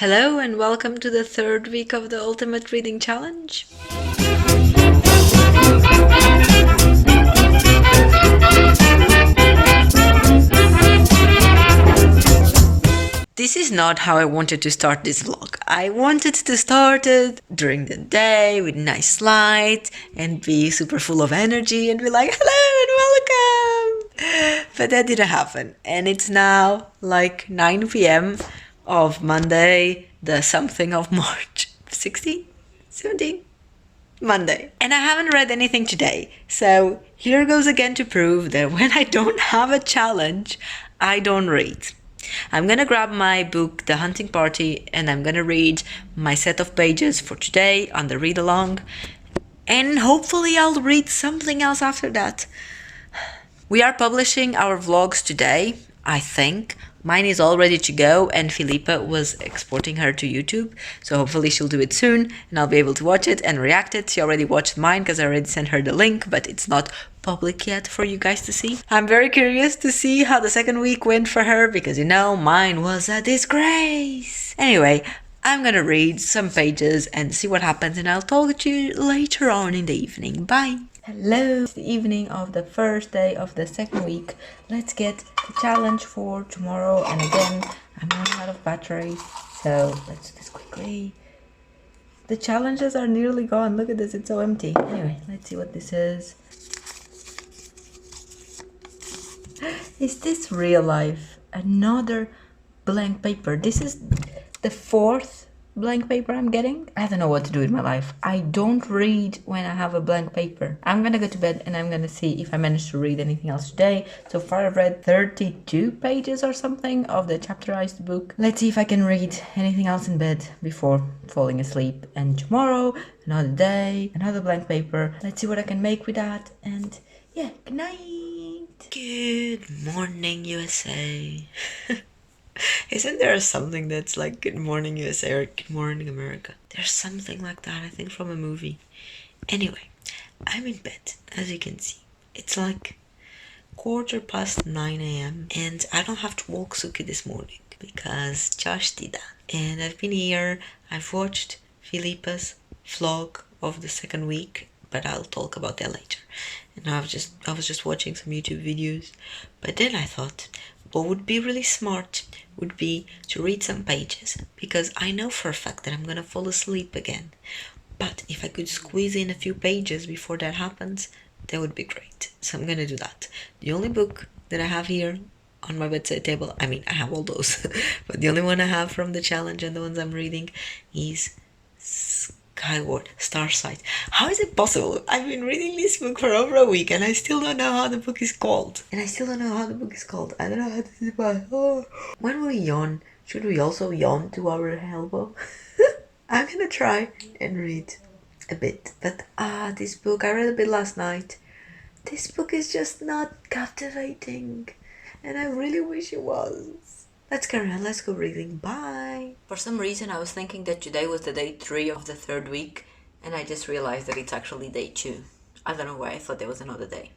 Hello and welcome to the third week of the Ultimate Reading Challenge. This is not how I wanted to start this vlog. I wanted to start it during the day with nice light and be super full of energy and be like, hello and welcome! But that didn't happen. And it's now like 9 p.m. of Monday, the something of March 16, 17, Monday. And I haven't read anything today. So here goes again to prove that when I don't have a challenge, I don't read. I'm gonna grab my book, The Hunting Party, and I'm gonna read my set of pages for today on the read along. And hopefully I'll read something else after that. We are publishing our vlogs today, I think. Mine is all ready to go and Filipa was exporting her to YouTube. So hopefully she'll do it soon and I'll be able to watch it and react it. She already watched mine because I already sent her the link, but it's not public yet for you guys to see. I'm very curious to see how the second week went for her because you know, mine was a disgrace. Anyway, I'm gonna read some pages and see what happens and I'll talk to you later on in the evening. Bye! Hello! It's the evening of the first day of the second week. Let's get the challenge for tomorrow. And again, I'm running out of battery, so let's do this quickly. The challenges are nearly gone. Look at this, it's so empty. Anyway, let's see what this is. Is this real life? Another blank paper. This is the fourth blank paper I'm getting. I don't know what to do with my life. I don't read when I have a blank paper. I'm gonna go to bed and I'm gonna see if I manage to read anything else today. So far I've read 32 pages or something of the chapterized book. Let's see if I can read anything else in bed before falling asleep. And tomorrow, another day, another blank paper. Let's see what I can make with that. And yeah, good night. Good morning, USA. Isn't there something that's like Good Morning USA or Good Morning America? There's something like that, I think, from a movie. Anyway, I'm in bed, as you can see. It's like 9:15 a.m. and I don't have to walk Suki this morning because Josh did that. And I've been here, I've watched Filipa's vlog of the second week, but I'll talk about that later. And I was just watching some YouTube videos, but then I thought, what would be really smart would be to read some pages, because I know for a fact that I'm gonna fall asleep again. But if I could squeeze in a few pages before that happens, that would be great. So I'm gonna do that. The only book that I have here on my bedside table, I mean, I have all those, but the only one I have from the challenge and the ones I'm reading is Starsight. How is it possible? I've been reading this book for over a week and I still don't know how the book is called. I don't know how to describe. Oh. When we yawn, should we also yawn to our elbow? I'm gonna try and read a bit. But this book, I read a bit last night. This book is just not captivating. And I really wish it was. Let's carry on, let's go reading, bye! For some reason I was thinking that today was the day 3 of the third week, and I just realized that it's actually day 2. I don't know why I thought there was another day.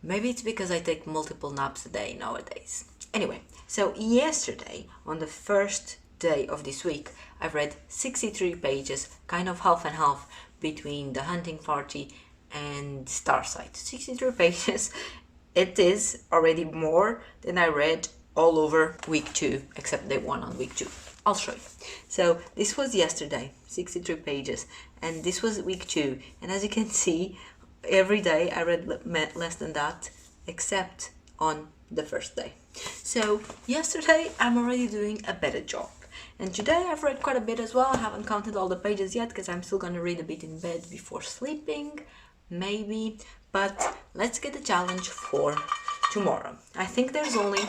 Maybe it's because I take multiple naps a day nowadays. Anyway, so yesterday, on the first day of this week, I've read 63 pages, kind of half and half, between The Hunting Party and Starsight. 63 pages. It is already more than I read all over week 2, except day 1 on week 2. I'll show you. So this was yesterday, 63 pages, and this was week 2. And as you can see, every day I read less than that, except on the first day. So yesterday I'm already doing a better job. And today I've read quite a bit as well. I haven't counted all the pages yet because I'm still going to read a bit in bed before sleeping, maybe. But let's get the challenge for tomorrow. I think there's only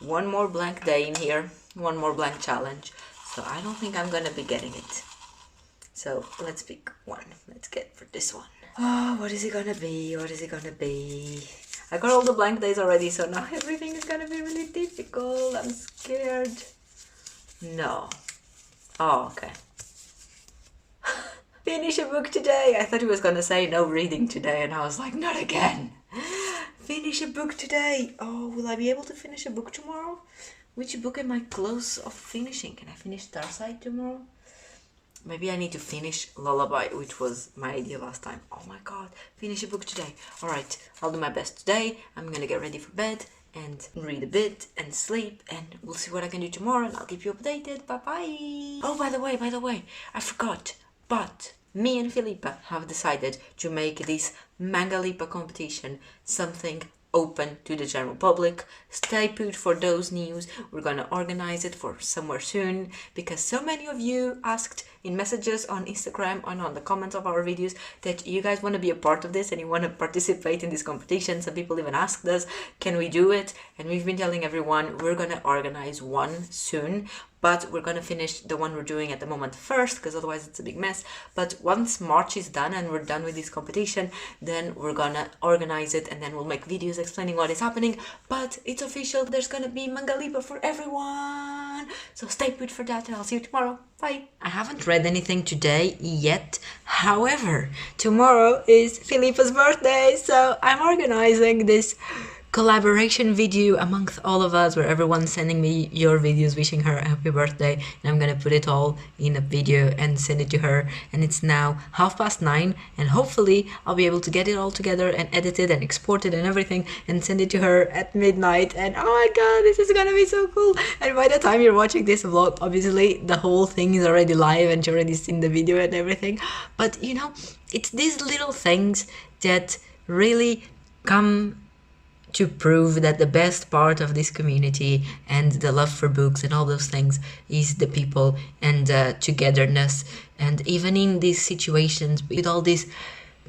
one more blank day in here, one more blank challenge, so I don't think I'm gonna be getting it. So let's pick one. Let's get for this one. Oh, what is it gonna be? What is it gonna be? I got all the blank days already, so now everything is gonna be really difficult. I'm scared. No. Oh, okay. Finish a book today. I thought he was gonna say no reading today, and I was like, not again. Finish a book today. Oh, will I be able to finish a book tomorrow? Which book am I close of finishing? Can I finish Starsight tomorrow? Maybe I need to finish Lullaby, which was my idea last time. Oh my god, finish a book today. Alright, I'll do my best today. I'm gonna get ready for bed and read a bit and sleep, and we'll see what I can do tomorrow, and I'll keep you updated. Bye bye. Oh, by the way, I forgot. But me and Filipa have decided to make this MANGALIPA competition something open to the general public. Stay put for those news. We're gonna organize it for somewhere soon, because so many of you asked in messages on Instagram and on the comments of our videos that you guys want to be a part of this and you want to participate in this competition. Some people even asked us, can we do it? And we've been telling everyone we're gonna organize one soon, but we're gonna finish the one we're doing at the moment first, because otherwise it's a big mess. But once March is done and we're done with this competition, then we're gonna organize it, and then we'll make videos explaining what is happening. But it's official, there's gonna be Mangalipa for everyone, so stay put for that, and I'll see you tomorrow. Bye. I haven't read anything today yet. However, tomorrow is Filipa's birthday, so I'm organizing this collaboration video amongst all of us, where everyone's sending me your videos wishing her a happy birthday, and I'm gonna put it all in a video and send it to her. And it's now 9:30, and hopefully I'll be able to get it all together and edit it and export it and everything and send it to her at midnight. And oh my god, this is gonna be so cool. And by the time you're watching this vlog, obviously the whole thing is already live and you've already seen the video and everything. But you know, it's these little things that really come to prove that the best part of this community and the love for books and all those things is the people and togetherness. And even in these situations, with all these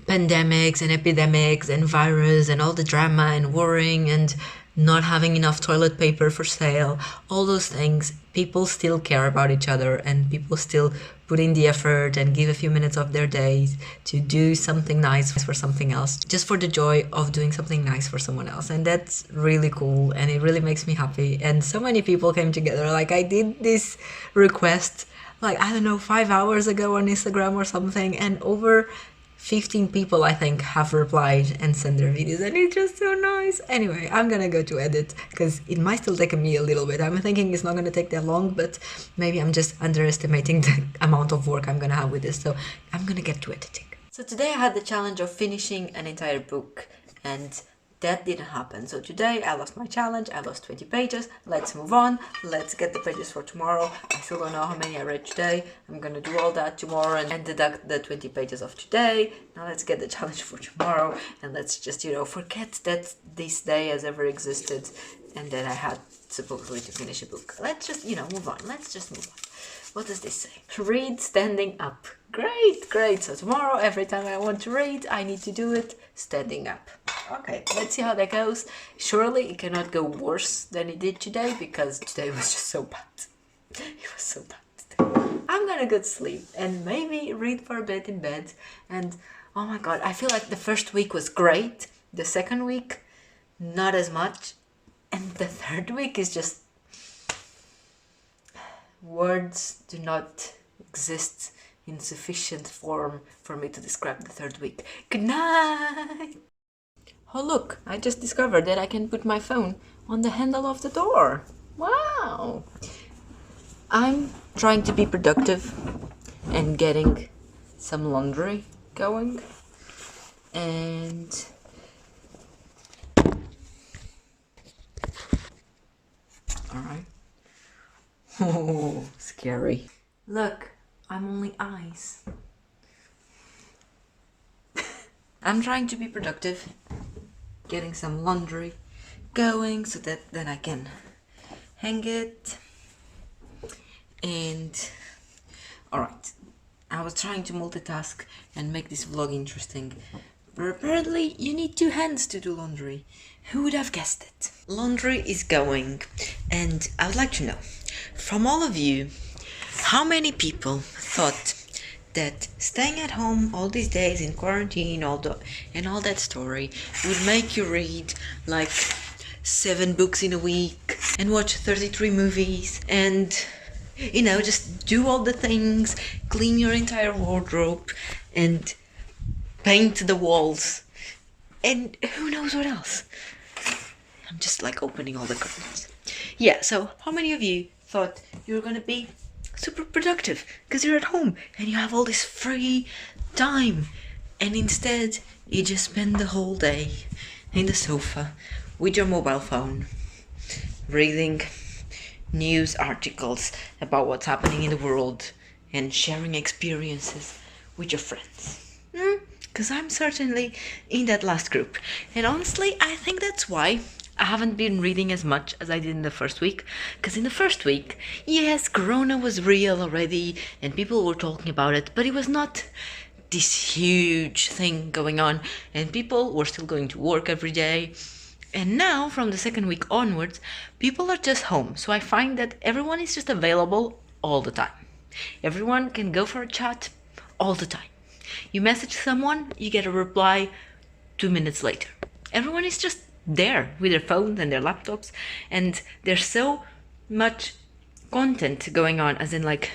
pandemics and epidemics and virus and all the drama and worrying and not having enough toilet paper for sale, all those things, people still care about each other, and people still put in the effort and give a few minutes of their days to do something nice for something else, just for the joy of doing something nice for someone else. And that's really cool, and it really makes me happy. And so many people came together. Like, I did this request, like, I don't know, 5 hours ago on Instagram or something, and over 15 people, I think, have replied and sent their videos, and it's just so nice. Anyway, I'm gonna go to edit, because it might still take me a little bit. I'm thinking it's not gonna take that long, but maybe I'm just underestimating the amount of work I'm gonna have with this, so I'm gonna get to editing. So today I had the challenge of finishing an entire book, and that didn't happen. So today I lost my challenge. I lost 20 pages. Let's move on. Let's get the pages for tomorrow. I still don't know how many I read today. I'm gonna do all that tomorrow and deduct the 20 pages of today. Now let's get the challenge for tomorrow, and let's just, you know, forget that this day has ever existed and that I had supposedly to finish a book. Let's just, you know, move on. Let's just move on. What does this say? Read standing up. Great, great. So tomorrow, every time I want to read, I need to do it standing up. Okay, let's see how that goes. Surely it cannot go worse than it did today, because today was just so bad. It was so bad today. I'm gonna go to sleep and maybe read for a bit in bed. And oh my god, I feel like the first week was great. The second week, not as much. And the third week is just... words do not exist in sufficient form for me to describe the third week. Good night! Oh look, I just discovered that I can put my phone on the handle of the door. Wow! I'm trying to be productive and getting some laundry going. And... alright. Oh, scary. Look, I'm only eyes. I'm trying to be productive, getting some laundry going so that then I can hang it. And alright, I was trying to multitask and make this vlog interesting, but apparently you need 2 hands to do laundry. Who would have guessed it? Laundry is going, and I would like to know from all of you, how many people thought that staying at home all these days in quarantine and all that story would make you read like 7 books in a week and watch 33 movies and, you know, just do all the things, clean your entire wardrobe and paint the walls and who knows what else. I'm just like opening all the curtains. Yeah, so how many of you thought you were gonna be super productive because you're at home and you have all this free time, and instead you just spend the whole day in the sofa with your mobile phone reading news articles about what's happening in the world and sharing experiences with your friends? Because I'm certainly in that last group. And honestly, I think that's why I haven't been reading as much as I did in the first week. Because in the first week, yes, Corona was real already and people were talking about it, but it was not this huge thing going on, and people were still going to work every day. And now, from the second week onwards, people are just home. So I find that everyone is just available all the time. Everyone can go for a chat all the time. You message someone, you get a reply 2 minutes later. Everyone is just there with their phones and their laptops, and there's so much content going on, as in like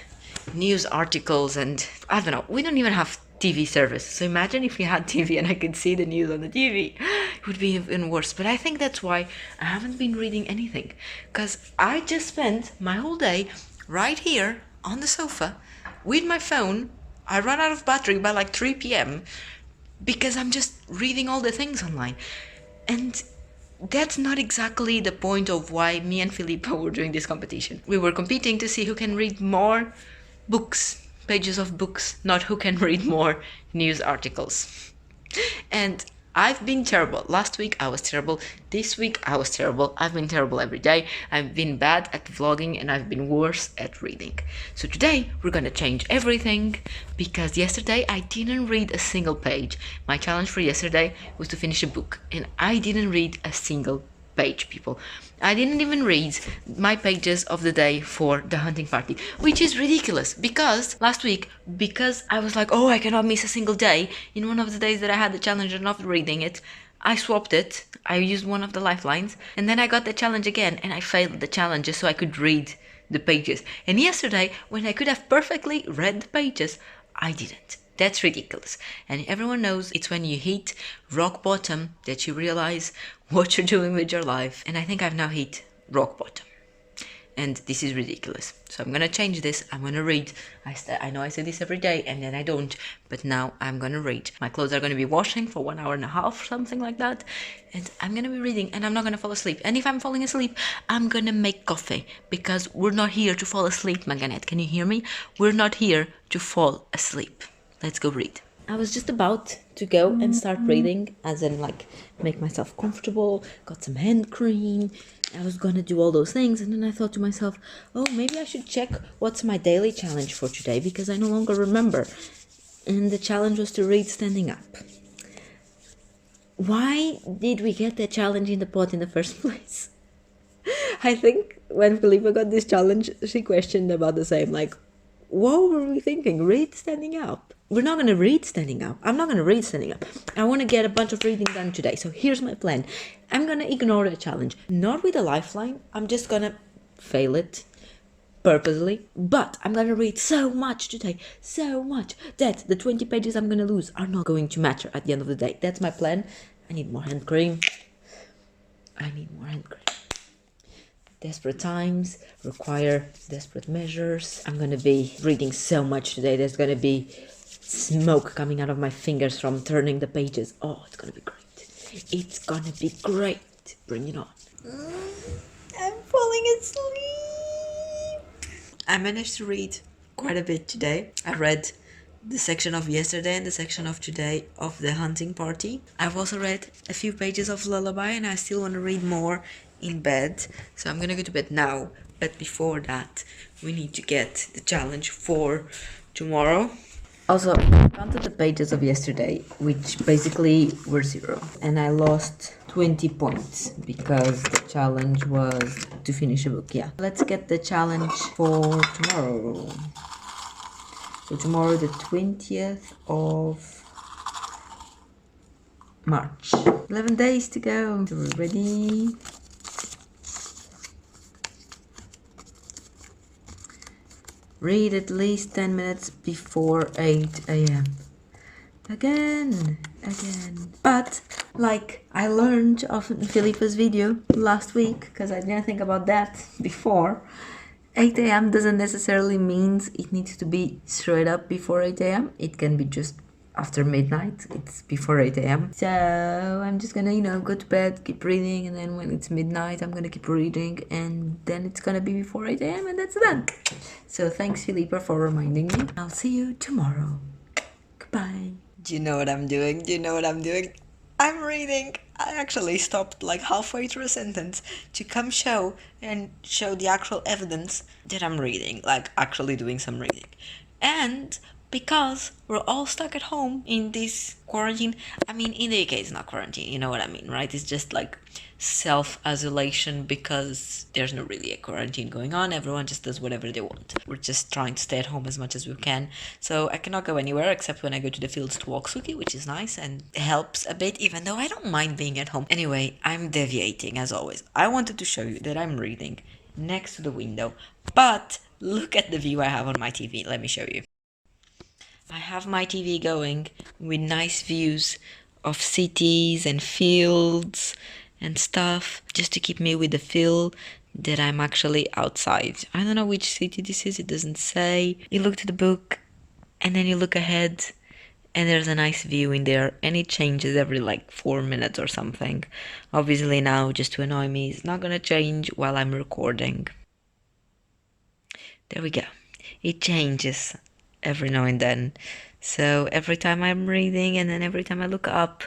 news articles, and I don't know, we don't even have TV service. So imagine if we had TV and I could see the news on the TV. It would be even worse. But I think that's why I haven't been reading anything, because I just spent my whole day right here on the sofa with my phone. I run out of battery by like 3 p.m. because I'm just reading all the things online. And that's not exactly the point of why me and Filipa were doing this competition. We were competing to see who can read more books, pages of books, not who can read more news articles. And I've been terrible. Last week I was terrible. This week I was terrible. I've been terrible every day. I've been bad at vlogging and I've been worse at reading. So today we're gonna change everything, because yesterday I didn't read a single page. My challenge for yesterday was to finish a book, and I didn't read a single page, people. I didn't even read my pages of the day for the hunting party, which is ridiculous, because last week, because I was like, oh, I cannot miss a single day, in one of the days that I had the challenge of not reading it, I swapped it. I used one of the lifelines, and then I got the challenge again, and I failed the challenge just so I could read the pages. And yesterday, when I could have perfectly read the pages, I didn't. That's ridiculous. And everyone knows it's when you hit rock bottom that you realize what you're doing with your life. And I think I've now hit rock bottom. And this is ridiculous. So I'm gonna change this. I'm gonna read. I know I say this every day and then I don't, but now I'm gonna read. My clothes are gonna be washing for 1.5 hours, something like that. And I'm gonna be reading, and I'm not gonna fall asleep. And if I'm falling asleep, I'm gonna make coffee, because we're not here to fall asleep, Manganet. Can you hear me? We're not here to fall asleep. Let's go read. I was just about to go and start reading, as in like make myself comfortable, got some hand cream. I was gonna do all those things, and then I thought to myself, oh, maybe I should check what's my daily challenge for today, because I no longer remember. And the challenge was to read standing up. Why did we get that challenge in the pot in the first place? I think when Filipa got this challenge, she questioned about the same, like, what were we thinking? Read standing up? We're not going to read standing up. I'm not going to read standing up. I want to get a bunch of reading done today. So here's my plan. I'm going to ignore the challenge. Not with a lifeline. I'm just going to fail it purposely. But I'm going to read so much today. So much that the 20 pages I'm going to lose are not going to matter at the end of the day. That's my plan. I need more hand cream. Desperate times require desperate measures. I'm gonna be reading so much today. There's gonna be smoke coming out of my fingers from turning the pages. Oh, it's gonna be great. It's gonna be great. Bring it on. I'm falling asleep. I managed to read quite a bit today. I read the section of yesterday and the section of today of the hunting party. I've also read a few pages of Lullaby, and I still want to read more in bed, so I'm gonna go to bed now. But before that, we need to get the challenge for tomorrow. Also, I counted the pages of yesterday, which basically were 0, and I lost 20 points because the challenge was to finish a book. Yeah, let's get the challenge for tomorrow. So tomorrow, the 20th of March. 11 days to go. So we're ready. Read at least 10 minutes before 8 a.m. Again. But like I learned of Filipa's video last week, because I didn't think about that before, 8 a.m. doesn't necessarily mean it needs to be straight up before 8 a.m. It can be just after midnight. It's before 8 a.m. So I'm just gonna, go to bed, keep reading, and then when it's midnight, I'm gonna keep reading, and then it's gonna be before 8 a.m. and that's done. So thanks, Filipa, for reminding me. I'll see you tomorrow. Goodbye. Do you know what I'm doing? I'm reading. I actually stopped like halfway through a sentence to come show the actual evidence that I'm reading, like actually doing some reading. And because we're all stuck at home in this quarantine, I mean, in the UK it's not quarantine, you know what I mean, right? It's just like self-isolation because there's not really a quarantine going on. Everyone just does whatever they want. We're just trying to stay at home as much as we can. So I cannot go anywhere except when I go to the fields to walk Suki, which is nice and helps a bit, even though I don't mind being at home. Anyway, I'm deviating as always. I wanted to show you that I'm reading next to the window, but look at the view I have on my TV. Let me show you. I have my TV going with nice views of cities and fields and stuff, just to keep me with the feel that I'm actually outside. I don't know which city this is, it doesn't say. You look to the book and then you look ahead and there's a nice view in there, and it changes every like 4 minutes or something. Obviously now, just to annoy me, it's not gonna change while I'm recording. There we go. It changes every now and then. So every time I'm reading and then every time I look up,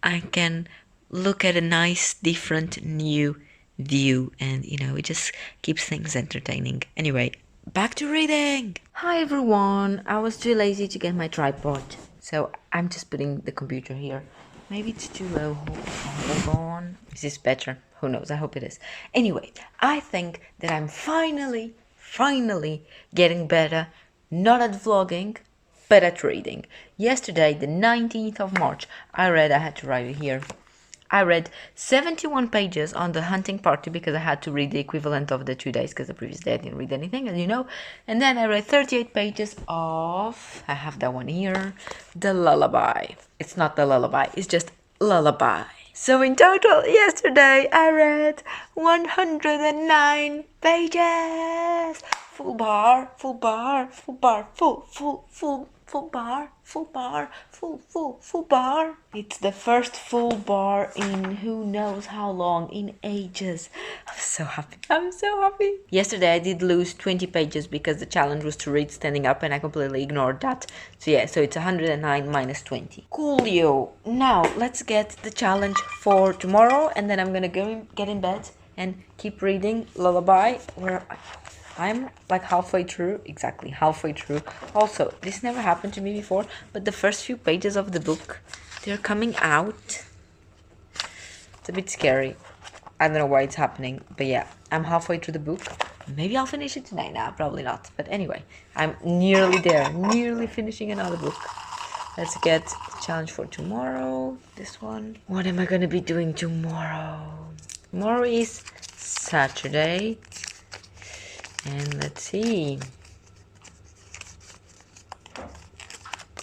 I can look at a nice, different, new view, and it just keeps things entertaining. Anyway, back to reading. Hi everyone. I was too lazy to get my tripod, so I'm just putting the computer here. Maybe it's too low. Hold on. Is this better? Who knows? I hope it is. Anyway, I think that I'm finally getting better, not at vlogging, but at reading. Yesterday, the 19th of March, I had to write it here. I read 71 pages on the hunting party because I had to read the equivalent of the 2 days because the previous day I didn't read anything, as you know. And then I read 38 pages of, I have that one here, the lullaby. It's not the lullaby, it's just lullaby. So in total, yesterday I read 109 pages. Full bar, full bar, full bar, full bar, full bar, full bar. It's the first full bar in who knows how long, in ages. I'm so happy. Yesterday I did lose 20 pages because the challenge was to read standing up and I completely ignored that. So yeah, so it's 109 minus 20. Coolio. Now let's get the challenge for tomorrow, and then I'm gonna get in bed and keep reading lullaby, where I'm like exactly halfway through. Also, this never happened to me before, but the first few pages of the book, they're coming out. It's a bit scary. I don't know why it's happening, but yeah, I'm halfway through the book. Maybe I'll finish it tonight. Nah, probably not. But anyway, I'm nearly there, nearly finishing another book. Let's get the challenge for tomorrow. This one. What am I gonna be doing tomorrow? Tomorrow is Saturday. And let's see.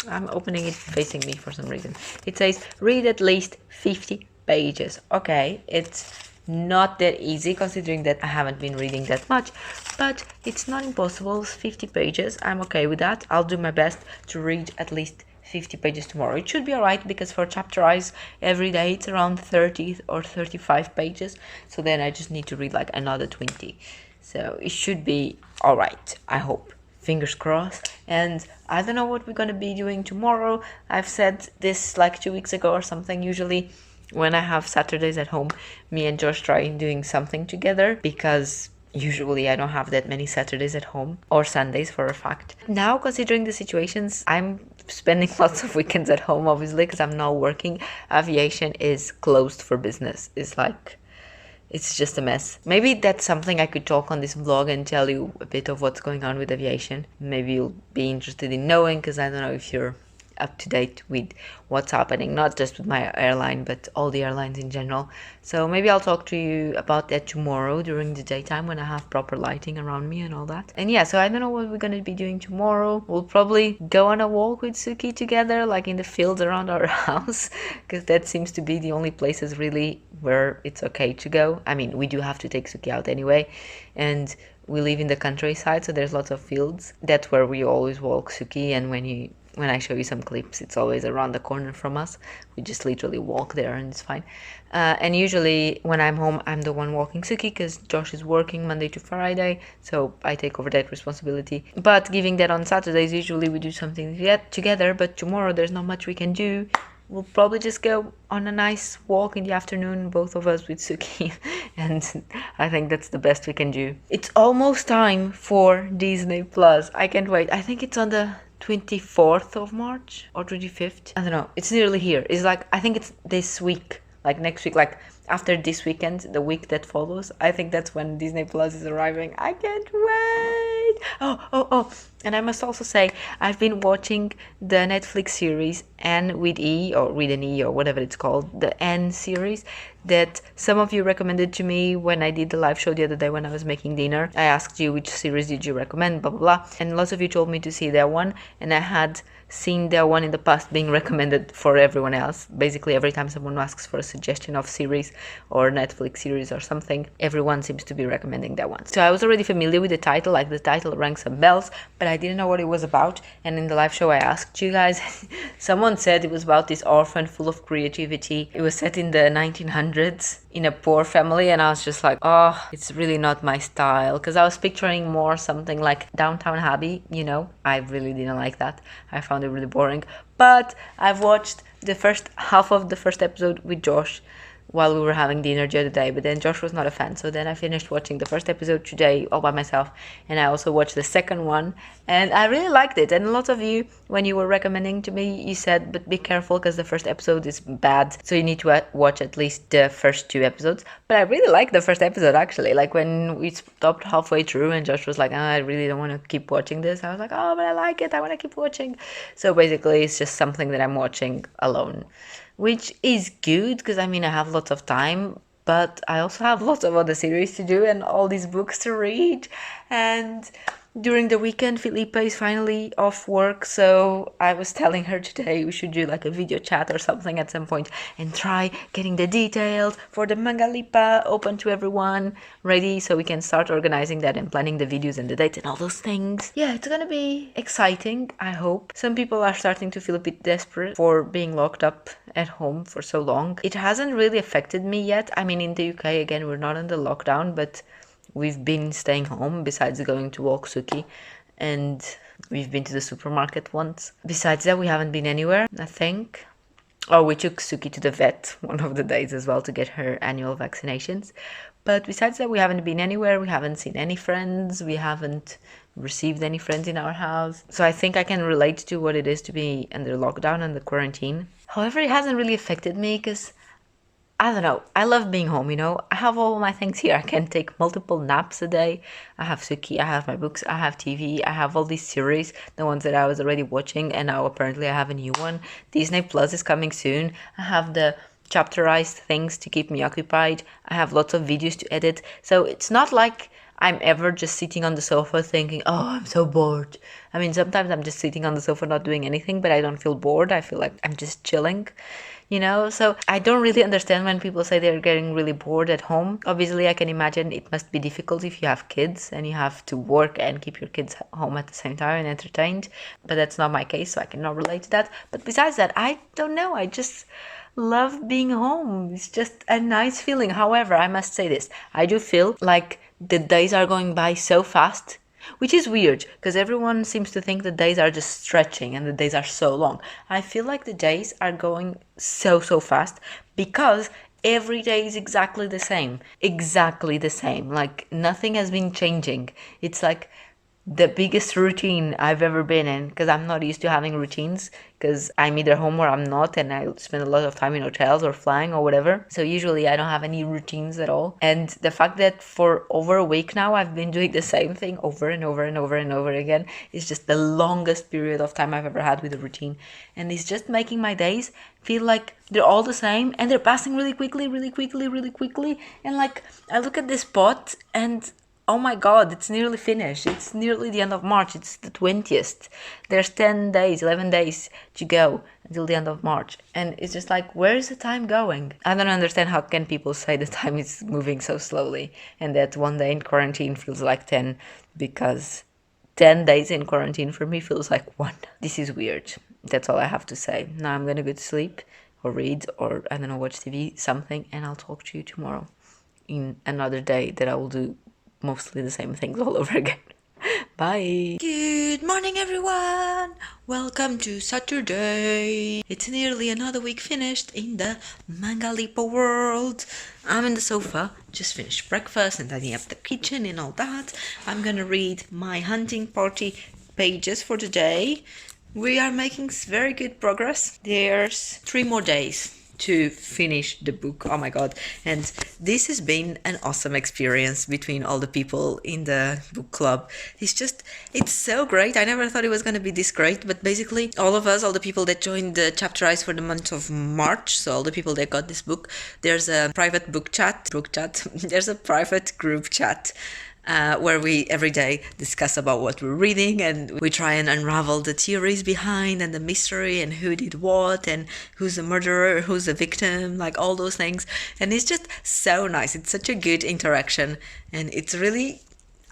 I'm opening it facing me for some reason. It says read at least 50 pages. Okay, it's not that easy considering that I haven't been reading that much, but it's not impossible. 50 pages, I'm okay with that. I'll do my best to read at least 50 pages tomorrow. It should be alright because for chapterize every day it's around 30 or 35 pages. So then I just need to read like another 20. So it should be alright, I hope. Fingers crossed. And I don't know what we're gonna be doing tomorrow. I've said this like 2 weeks ago or something. Usually when I have Saturdays at home, me and Josh try doing something together because usually I don't have that many Saturdays at home, or Sundays for a fact. Now, considering the situations, I'm spending lots of weekends at home, obviously, because I'm not working. Aviation is closed for business. It's just a mess. Maybe that's something I could talk on this vlog and tell you a bit of what's going on with aviation. Maybe you'll be interested in knowing, because I don't know if you're up to date with what's happening, not just with my airline, but all the airlines in general. So maybe I'll talk to you about that tomorrow during the daytime when I have proper lighting around me and all that. And yeah, so I don't know what we're going to be doing tomorrow. We'll probably go on a walk with Suki together, like in the fields around our house, because that seems to be the only places really where it's okay to go. I mean, we do have to take Suki out anyway, and we live in the countryside, so there's lots of fields. That's where we always walk Suki, and when I show you some clips, it's always around the corner from us. We just literally walk there and it's fine. And usually when I'm home, I'm the one walking Suki because Josh is working Monday to Friday, so I take over that responsibility. But giving that on Saturdays, usually we do something together, but tomorrow there's not much we can do. We'll probably just go on a nice walk in the afternoon, both of us with Suki, and I think that's the best we can do. It's almost time for Disney Plus. I can't wait. I think it's on the 24th of March or 25th. I don't know. It's nearly here. It's like, I think it's this week, like next week, like after this weekend, the week that follows. I think that's when Disney Plus is arriving. I can't wait. Oh. And I must also say, I've been watching the Netflix series N with E, or with an E, or whatever it's called, the N series, that some of you recommended to me when I did the live show the other day when I was making dinner. I asked you which series did you recommend, blah, blah, blah. And lots of you told me to see that one, and I had seen that one in the past being recommended for everyone else. Basically, every time someone asks for a suggestion of series or Netflix series or something, everyone seems to be recommending that one. So I was already familiar with the title, like the title rang some bells, but I didn't know what it was about. And in the live show I asked you guys, someone said it was about this orphan full of creativity. It was set in the 1900s in a poor family, and I was just like, oh, it's really not my style, because I was picturing more something like Downtown Abbey, you know. I really didn't like that. I found it really boring. But I've watched the first half of the first episode with Josh while we were having dinner the other day, but then Josh was not a fan, so then I finished watching the first episode today all by myself, and I also watched the second one, and I really liked it. And a lot of you, when you were recommending to me, you said, but be careful because the first episode is bad, so you need to watch at least the first 2 episodes. But I really liked the first episode, actually. Like when we stopped halfway through and Josh was like, oh, I really don't want to keep watching this, I was like, oh, but I like it, I want to keep watching. So basically it's just something that I'm watching alone, which is good because I mean I have lots of time, but I also have lots of other series to do and all these books to read. And during the weekend, Filipa is finally off work, so I was telling her today we should do like a video chat or something at some point and try getting the details for the MANGALIPA open to everyone ready, so we can start organizing that and planning the videos and the dates and all those things. Yeah, it's gonna be exciting, I hope. Some people are starting to feel a bit desperate for being locked up at home for so long. It hasn't really affected me yet. I mean, in the UK, again, we're not under lockdown, but we've been staying home besides going to walk Suki, and we've been to the supermarket once. Besides that, we haven't been anywhere, I think. Oh, we took Suki to the vet one of the days as well to get her annual vaccinations. But besides that, we haven't been anywhere. We haven't seen any friends. We haven't received any friends in our house. So I think I can relate to what it is to be under lockdown and the quarantine. However, it hasn't really affected me because I don't know, I love being home, you know. I have all my things here. I can take multiple naps a day. I have Suki, I have my books, I have TV, I have all these series, the ones that I was already watching, and now apparently I have a new one. Disney Plus is coming soon. I have the chapterized things to keep me occupied. I have lots of videos to edit. So it's not like I'm ever just sitting on the sofa thinking, oh, I'm so bored. I mean, sometimes I'm just sitting on the sofa not doing anything, but I don't feel bored. I feel like I'm just chilling, you know. So I don't really understand when people say they're getting really bored at home. Obviously, I can imagine it must be difficult if you have kids and you have to work and keep your kids home at the same time and entertained, but that's not my case, so I cannot relate to that. But besides that, I don't know, I just love being home. It's just a nice feeling. However, I must say this, I do feel like the days are going by so fast, which is weird because everyone seems to think the days are just stretching and the days are so long. I feel like the days are going so fast because every day is exactly the same, like nothing has been changing. It's like the biggest routine I've ever been in, because I'm not used to having routines, because I'm either home or I'm not, and I spend a lot of time in hotels or flying or whatever. So usually I don't have any routines at all. And the fact that for over a week now I've been doing the same thing over and over and over and over again is just the longest period of time I've ever had with a routine. And it's just making my days feel like they're all the same and they're passing really quickly, really quickly, really quickly. And like I look at this pot and oh my god, it's nearly finished. It's nearly the end of March. It's the 20th. There's 10 days, 11 days to go until the end of March. And it's just like, where is the time going? I don't understand how can people say the time is moving so slowly and that one day in quarantine feels like 10, because 10 days in quarantine for me feels like one. This is weird. That's all I have to say. Now I'm gonna go to sleep or read or, I don't know, watch TV, something, and I'll talk to you tomorrow in another day that I will do mostly the same things all over again. Bye. Good morning, everyone. Welcome to Saturday. It's nearly another week finished in the MANGALIPA world. I'm in the sofa, just finished breakfast and tidying up the kitchen and all that. I'm gonna read my hunting party pages for the day. We are making very good progress. There's 3 more days to finish the book. Oh my god. And this has been an awesome experience between all the people in the book club. It's so great. I never thought it was going to be this great, but basically all of us, all the people that joined the chapterize for the month of March, so all the people that got this book, there's a private book chat, there's a private group chat where we every day discuss about what we're reading and we try and unravel the theories behind and the mystery and who did what and who's the murderer, who's the victim, like all those things. And it's just so nice. It's such a good interaction and it's really,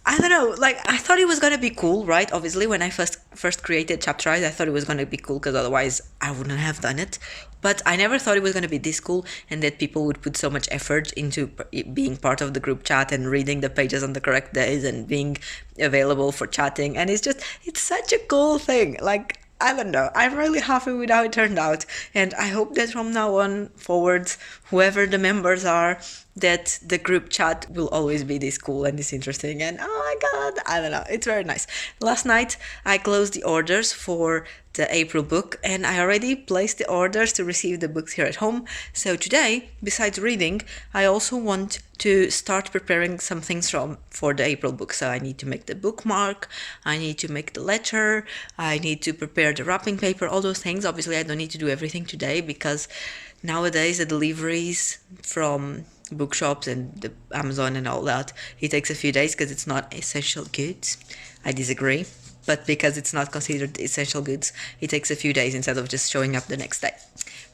I don't know, like I thought it was gonna be cool, right? Obviously, when I first created Chapterize, I thought it was gonna be cool because otherwise I wouldn't have done it. But I never thought it was gonna be this cool and that people would put so much effort into being part of the group chat and reading the pages on the correct days and being available for chatting. And it's such a cool thing. Like, I don't know. I'm really happy with how it turned out. And I hope that from now on forwards, whoever the members are, that the group chat will always be this cool and this interesting. And oh my god, I don't know. It's very nice. Last night, I closed the orders for the April book and I already placed the orders to receive the books here at home. So today, besides reading, I also want to start preparing some things for the April book. So I need to make the bookmark, I need to make the letter, I need to prepare the wrapping paper, all those things. Obviously, I don't need to do everything today because nowadays the deliveries from bookshops and the Amazon and all that, it takes a few days because it's not essential goods. I disagree. But because it's not considered essential goods, it takes a few days instead of just showing up the next day.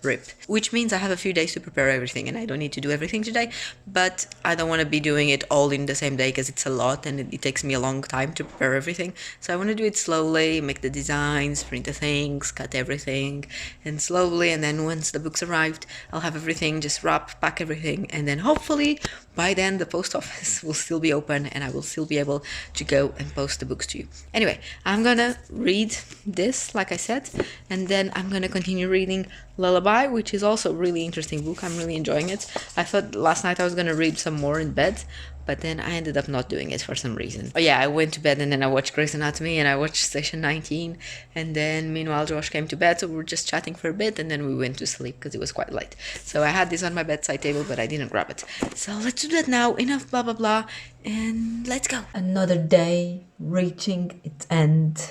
RIP. Which means I have a few days to prepare everything and I don't need to do everything today, but I don't want to be doing it all in the same day because it's a lot and it takes me a long time to prepare everything. So I want to do it slowly, make the designs, print the things, cut everything, and slowly, and then once the books arrived, I'll have everything, just pack everything, and then hopefully by then the post office will still be open and I will still be able to go and post the books to you. Anyway, I'm gonna read this, like I said, and then I'm gonna continue reading Lullaby, which is also a really interesting book. I'm really enjoying it. I thought last night I was gonna read some more in bed, but then I ended up not doing it for some reason. Oh yeah, I went to bed and then I watched Grey's Anatomy and I watched Station 19, and then meanwhile Josh came to bed, so we were just chatting for a bit and then we went to sleep because it was quite late. So I had this on my bedside table, but I didn't grab it. So let's do that now. Enough blah blah blah, and let's go. Another day reaching its end.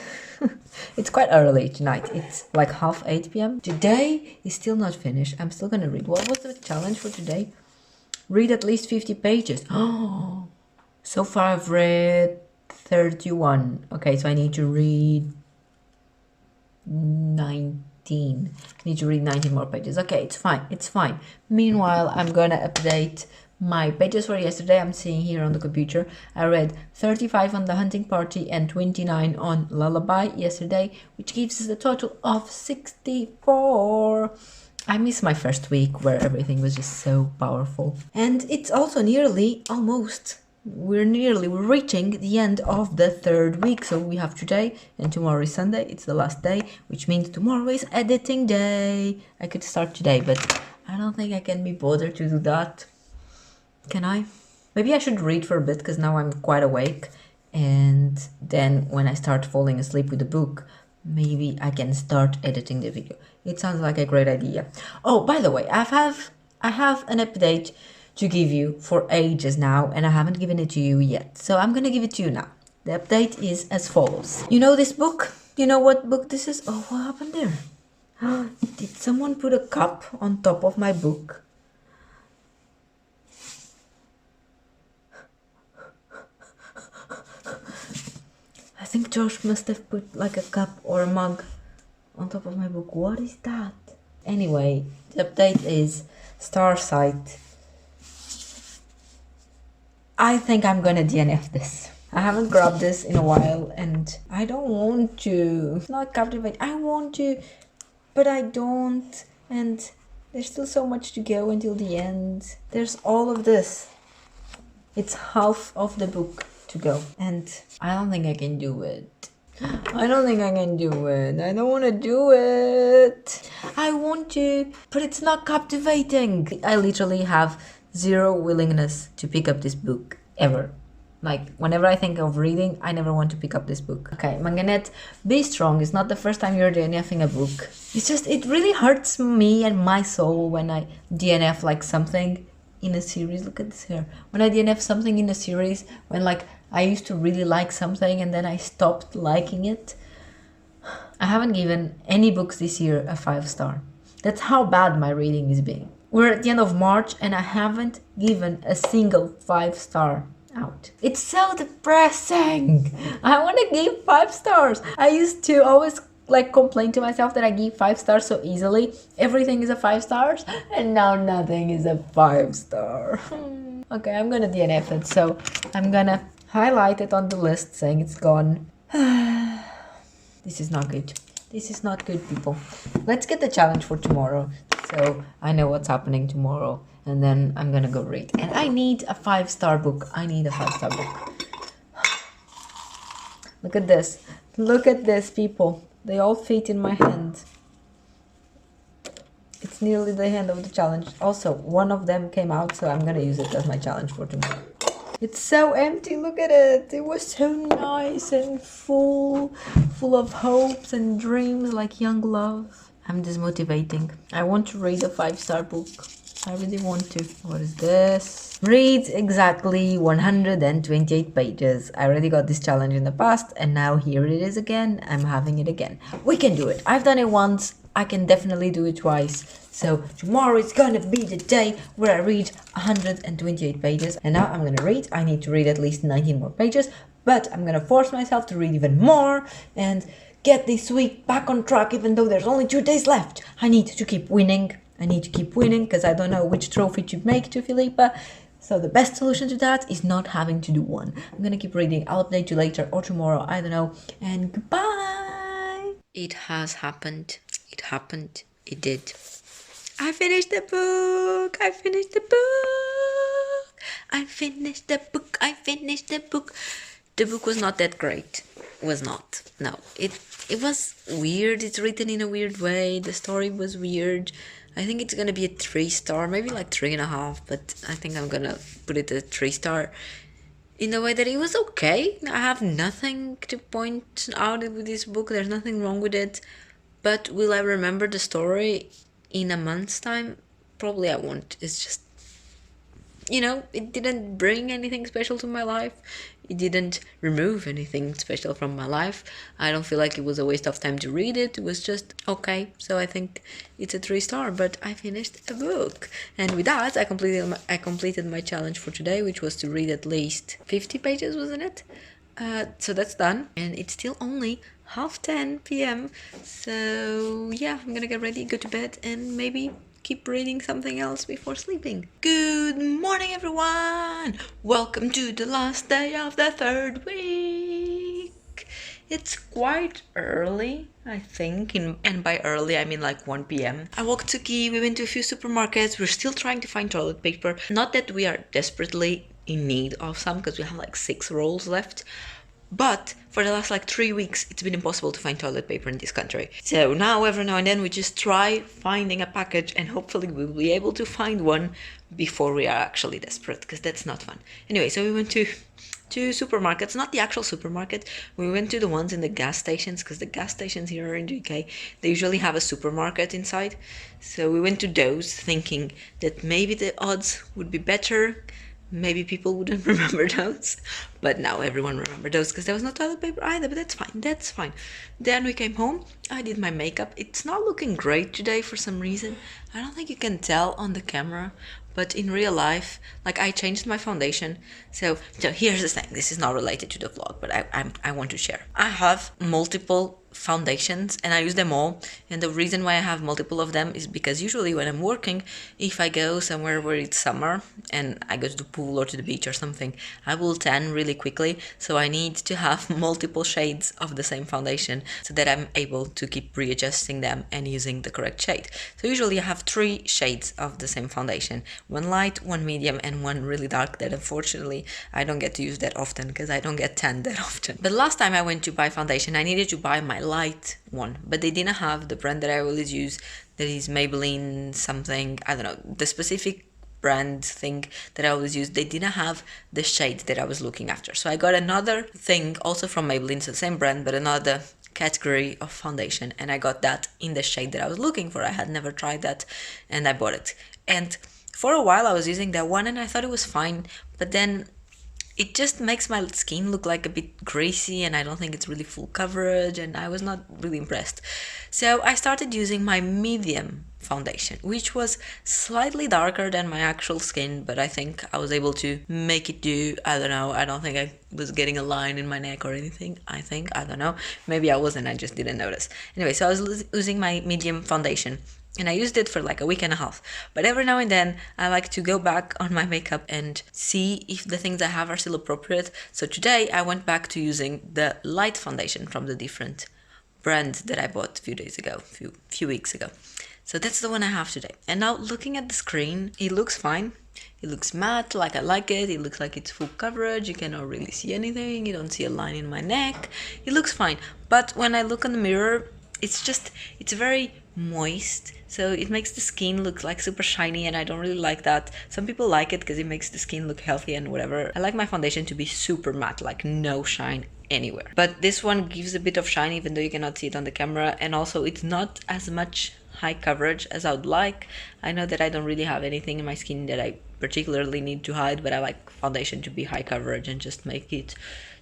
It's quite early tonight. It's like 7:30 p.m. Today is still not finished. I'm still gonna read. What was the challenge for today? Read at least 50 pages. Oh, so far I've read 31. Okay, so I need to read 19. I need to read 19 more pages. Okay, it's fine. It's fine. Meanwhile, I'm gonna update my pages for yesterday. I'm seeing here on the computer. I read 35 on the hunting party and 29 on Lullaby yesterday, which gives us a total of 64. I miss my first week where everything was just so powerful. And it's also we're reaching the end of the 3rd week. So we have today and tomorrow is Sunday. It's the last day, which means tomorrow is editing day. I could start today, but I don't think I can be bothered to do that. Can I? Maybe I should read for a bit because now I'm quite awake and then when I start falling asleep with the book, maybe I can start editing the video. It sounds like a great idea. Oh, by the way, I have an update to give you for ages now, and I haven't given it to you yet. So I'm gonna give it to you now. The update is as follows. You know this book? You know what book this is? Oh, what happened there? Did someone put a cup on top of my book? I think Josh must have put like a cup or a mug on top of my book. What is that? Anyway, the update is Starsight. I think I'm gonna DNF this. I haven't grabbed this in a while and I don't want to. It's not captivate. I want to, but I don't. And there's still so much to go until the end. There's all of this. It's half of the book to go. And I don't think I can do it. I don't think I can do it. I don't want to do it. I want to, but it's not captivating. I literally have zero willingness to pick up this book ever. Like, whenever I think of reading, I never want to pick up this book. Okay, Manganet, be strong. It's not the first time you're DNFing a book. It's just, it really hurts me and my soul when I DNF like something in a series. Look at this here. When I DNF something in a series, when like I used to really like something and then I stopped liking it. I haven't given any books this year a 5-star. That's how bad my reading is being. We're at the end of March and I haven't given a single 5-star out. It's so depressing. I want to give 5 stars. I used to always like complain to myself that I give 5 stars so easily. Everything is a 5 stars and now nothing is a 5-star. Okay, I'm gonna DNF it, so I'm gonna highlight it on the list saying it's gone. This is not good. This is not good, people. Let's get the challenge for tomorrow so I know what's happening tomorrow and then I'm gonna go read. And I need a 5-star book. I need a 5-star book. Look at this. Look at this, people. They all fit in my hand. It's nearly the end of the challenge. Also, one of them came out, so I'm gonna use it as my challenge for tomorrow. It's so empty, look at it. It was so nice and full of hopes and dreams like young love. I'm dismotivating. I want to read a 5-star book. I really want to. What is this? Read exactly 128 pages. I already got this challenge in the past and now here it is again. I'm having it again. We can do it. I've done it once. I can definitely do it twice. So tomorrow is gonna be the day where I read 128 pages. And now I'm gonna read. I need to read at least 19 more pages, but I'm gonna force myself to read even more and get this week back on track even though there's only 2 days left. I need to keep winning. I need to keep winning because I don't know which trophy to make to Filipa. So the best solution to that is not having to do one. I'm gonna keep reading. I'll update you later or tomorrow. I don't know. And goodbye. It has happened. It happened. It did. I finished the book. I finished the book. I finished the book. I finished the book. The book was not that great. Was not. No. It was weird. It's written in a weird way. The story was weird. I think it's gonna be a 3-star, maybe like 3.5, but I think I'm gonna put it a 3-star in the way that it was okay. I have nothing to point out with this book. There's nothing wrong with it. But will I remember the story in a month's time? Probably I won't. It's just, you know, it didn't bring anything special to my life. It didn't remove anything special from my life. I don't feel like it was a waste of time to read it. It was just okay. So I think it's a 3-star, but I finished a book. And with that, I completed my challenge for today, which was to read at least 50 pages, wasn't it? So that's done. And it's still only 10:30 p.m. So yeah, I'm gonna get ready, go to bed, and maybe keep reading something else before sleeping. Good morning, everyone! Welcome to the last day of the 3rd week. It's quite early, I think, and by early I mean like 1 p.m. I walked to Key, we went to a few supermarkets, we're still trying to find toilet paper. Not that we are desperately in need of some, because we have like 6 rolls left. But for the last like 3 weeks, it's been impossible to find toilet paper in this country. So now, every now and then, we just try finding a package and hopefully we'll be able to find one before we are actually desperate, because that's not fun. Anyway, so we went to to supermarkets, not the actual supermarket. We went to the ones in the gas stations, because the gas stations here in the UK, they usually have a supermarket inside. So we went to those thinking that maybe the odds would be better. Maybe people wouldn't remember those, but now everyone remembered those because there was no toilet paper either, but that's fine, that's fine. Then we came home, I did my makeup. It's not looking great today for some reason. I don't think you can tell on the camera, but in real life, like, I changed my foundation. So here's the thing, this is not related to the vlog, but I want to share. I have multiple foundations and I use them all, and the reason why I have multiple of them is because usually when I'm working, if I go somewhere where it's summer and I go to the pool or to the beach or something, I will tan really quickly, so I need to have multiple shades of the same foundation so that I'm able to keep readjusting them and using the correct shade. So usually I have 3 shades of the same foundation, one light, one medium, and one really dark that unfortunately I don't get to use that often because I don't get tan that often. But last time I went to buy foundation, I needed to buy my light one, but they didn't have the brand that I always use, that is Maybelline something, I don't know, the specific brand thing that I always use. They didn't have the shade that I was looking after, so I got another thing also from Maybelline, so the same brand but another category of foundation, and I got that in the shade that I was looking for. I had never tried that and I bought it, and for a while I was using that one and I thought it was fine, but then it just makes my skin look like a bit greasy and I don't think it's really full coverage, and I was not really impressed. So I started using my medium foundation, which was slightly darker than my actual skin, but I think I was able to make it do, I don't know, I don't think I was getting a line in my neck or anything. I don't know, maybe I wasn't, I just didn't notice. Anyway, so I was using my medium foundation and I used it for like a week and a half. But every now and then I like to go back on my makeup and see if the things I have are still appropriate. So today I went back to using the light foundation from the different brand that I bought a few days ago, few weeks ago. So that's the one I have today. And now looking at the screen, it looks fine. It looks matte, like I like it. It looks like it's full coverage. You cannot really see anything. You don't see a line in my neck. It looks fine. But when I look in the mirror, it's very moist, so it makes the skin look like super shiny, and I don't really like that. Some people like it because it makes the skin look healthy and whatever. I like my foundation to be super matte, like no shine anywhere. But this one gives a bit of shine even though you cannot see it on the camera, and also it's not as much high coverage as I would like. I know that I don't really have anything in my skin that I particularly need to hide, but I like foundation to be high coverage and just make it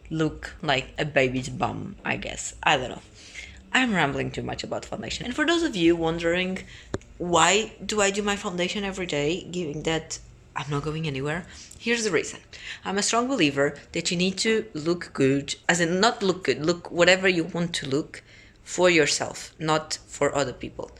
look like a baby's bum, I guess. I don't know. I'm rambling too much about foundation. And for those of you wondering, why do I do my foundation every day, given that I'm not going anywhere? Here's the reason. I'm a strong believer that you need to look good, as in not look good, look whatever you want to look for yourself, not for other people.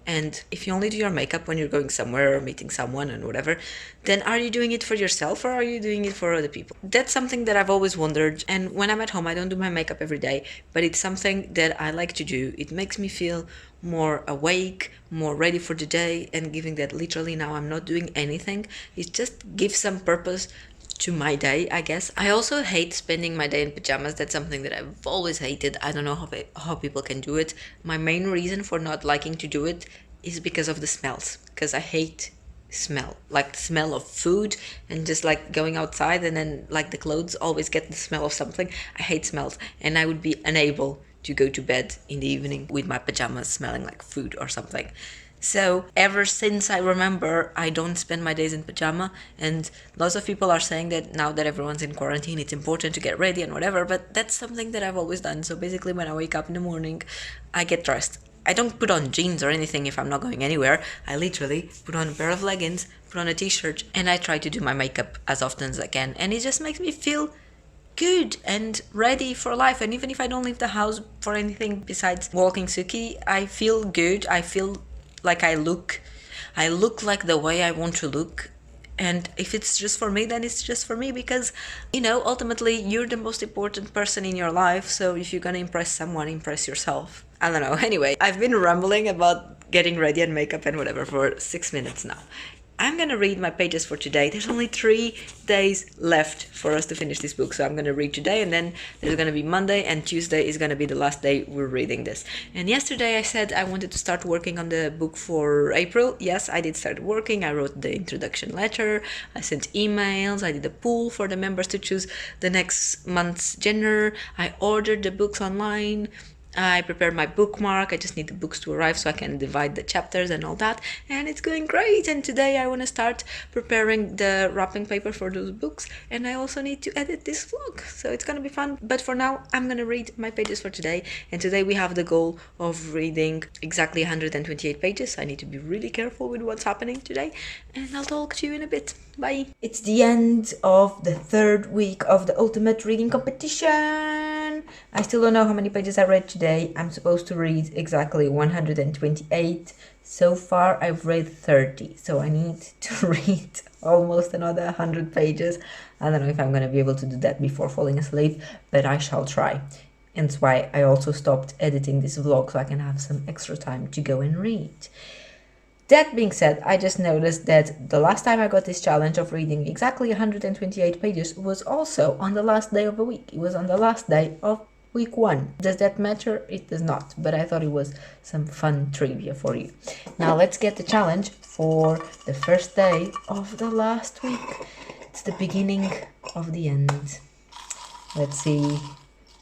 And if you only do your makeup when you're going somewhere or meeting someone and whatever, then are you doing it for yourself or are you doing it for other people? That's something that I've always wondered. And when I'm at home, I don't do my makeup every day, but it's something that I like to do. It makes me feel more awake, more ready for the day, and given that literally now I'm not doing anything, it just gives some purpose to my day, I guess. I also hate spending my day in pajamas. That's something that I've always hated. I don't know how people can do it. My main reason for not liking to do it is because of the smells, because I hate smell, like the smell of food, and just like going outside and then like the clothes always get the smell of something. I hate smells, and I would be unable to go to bed in the evening with my pajamas smelling like food or something. So ever since I remember, I don't spend my days in pajama, and lots of people are saying that now that everyone's in quarantine, it's important to get ready and whatever, but that's something that I've always done. So basically when I wake up in the morning, I get dressed. I don't put on jeans or anything if I'm not going anywhere. I literally put on a pair of leggings, put on a t-shirt, and I try to do my makeup as often as I can, and it just makes me feel good and ready for life. And even if I don't leave the house for anything besides walking Suki, I feel good. I feel like I look like the way I want to look. And if it's just for me, then it's just for me, because, you know, ultimately you're the most important person in your life. So if you're gonna impress someone, impress yourself. I don't know. Anyway, I've been rambling about getting ready and makeup and whatever for 6 minutes now. I'm gonna read my pages for today. There's only 3 days left for us to finish this book, so I'm gonna read today, and then there's gonna be Monday, and Tuesday is gonna be the last day we're reading this. And yesterday I said I wanted to start working on the book for April. Yes, I did start working. I wrote the introduction letter, I sent emails, I did a poll for the members to choose the next month's genre, I ordered the books online, I prepared my bookmark. I just need the books to arrive so I can divide the chapters and all that, and it's going great. And today I want to start preparing the wrapping paper for those books, and I also need to edit this vlog, so it's gonna be fun. But for now, I'm gonna read my pages for today, and today we have the goal of reading exactly 128 pages. I need to be really careful with what's happening today, and I'll talk to you in a bit. Bye. It's the end of the 3rd week of the ultimate reading competition. I still don't know how many pages I read today. I'm supposed to read exactly 128. So far I've read 30, so I need to read almost another 100 pages. I don't know if I'm going to be able to do that before falling asleep, but I shall try. And that's why I also stopped editing this vlog, so I can have some extra time to go and read. That being said, I just noticed that the last time I got this challenge of reading exactly 128 pages was also on the last day of the week. It was on the last day of week 1. Does that matter? It does not, but I thought it was some fun trivia for you. Now let's get the challenge for the first day of the last week. It's the beginning of the end. Let's see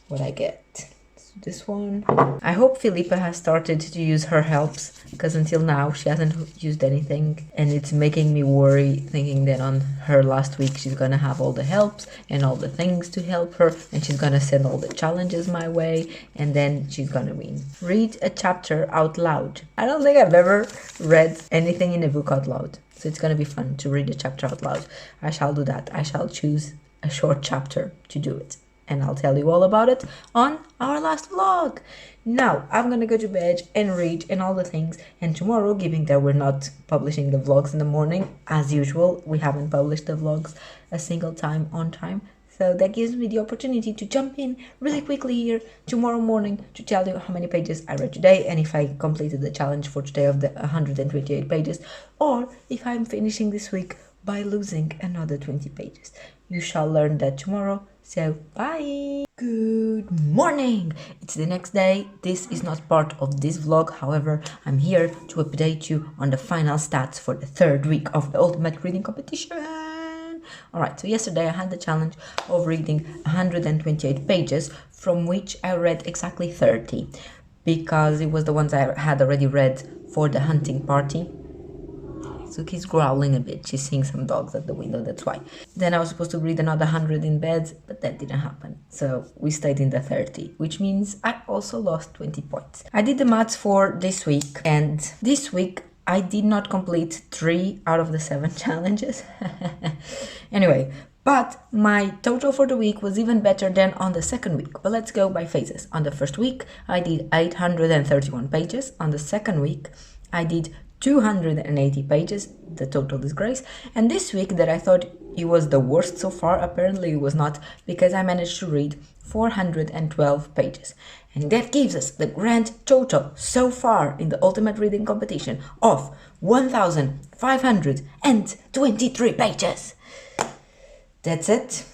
what I get. This one. I hope Filipa has started to use her helps, because until now she hasn't used anything, and it's making me worry thinking that on her last week she's gonna have all the helps and all the things to help her, and she's gonna send all the challenges my way, and then she's gonna win. Read a chapter out loud. I don't think I've ever read anything in a book out loud, so it's gonna be fun to read a chapter out loud. I shall do that. I shall choose a short chapter to do it, and I'll tell you all about it on our last vlog. Now, I'm gonna go to bed and read and all the things, and tomorrow, given that we're not publishing the vlogs in the morning, as usual, we haven't published the vlogs a single time on time, so that gives me the opportunity to jump in really quickly here tomorrow morning to tell you how many pages I read today, and if I completed the challenge for today of the 128 pages, or if I'm finishing this week by losing another 20 pages. You shall learn that tomorrow. So, bye! Good morning! It's the next day. This is not part of this vlog, however, I'm here to update you on the final stats for the 3rd week of the ultimate reading competition. Alright, so yesterday I had the challenge of reading 128 pages, from which I read exactly 30, because it was the ones I had already read for the hunting party. Suki's growling a bit. She's seeing some dogs at the window, that's why. Then I was supposed to read another 100 in bed, but that didn't happen. So we stayed in the 30, which means I also lost 20 points. I did the maths for this week, and this week I did not complete 3 out of the 7 challenges. Anyway, but my total for the week was even better than on the 2nd week. But let's go by phases. On the 1st week, I did 831 pages. On the 2nd week, I did 280 pages, the total disgrace. And this week that I thought it was the worst so far, apparently it was not, because I managed to read 412 pages. And that gives us the grand total so far in the ultimate reading competition of 1,523 pages. That's it.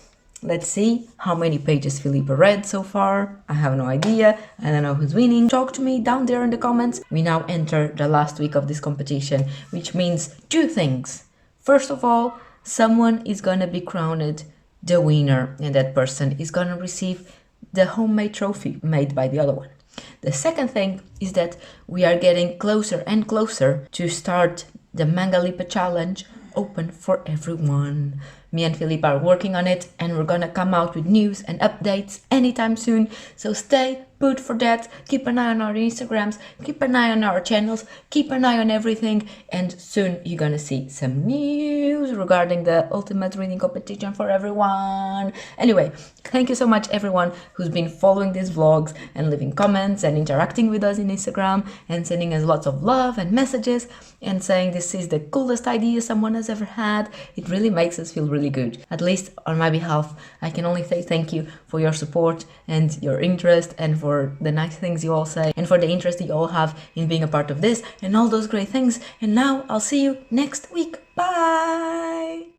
Let's see how many pages Filipa read so far. I have no idea. I don't know who's winning. Talk to me down there in the comments. We now enter the last week of this competition, which means 2 things. First of all, someone is gonna be crowned the winner, and that person is gonna receive the homemade trophy made by the other one. The second thing is that we are getting closer and closer to start the MANGALIPA challenge, open for everyone. Me and Filipa are working on it, and we're gonna come out with news and updates anytime soon, so stay put for that. Keep an eye on our Instagrams, keep an eye on our channels, keep an eye on everything, and soon you're gonna see some news regarding the ultimate reading competition for everyone. Anyway, thank you so much everyone who's been following these vlogs and leaving comments and interacting with us in Instagram and sending us lots of love and messages and saying this is the coolest idea someone has ever had. It really makes us feel really good. At least on my behalf, I can only say thank you for your support and your interest, and for the nice things you all say, and for the interest you all have in being a part of this and all those great things. And now I'll see you next week. Bye!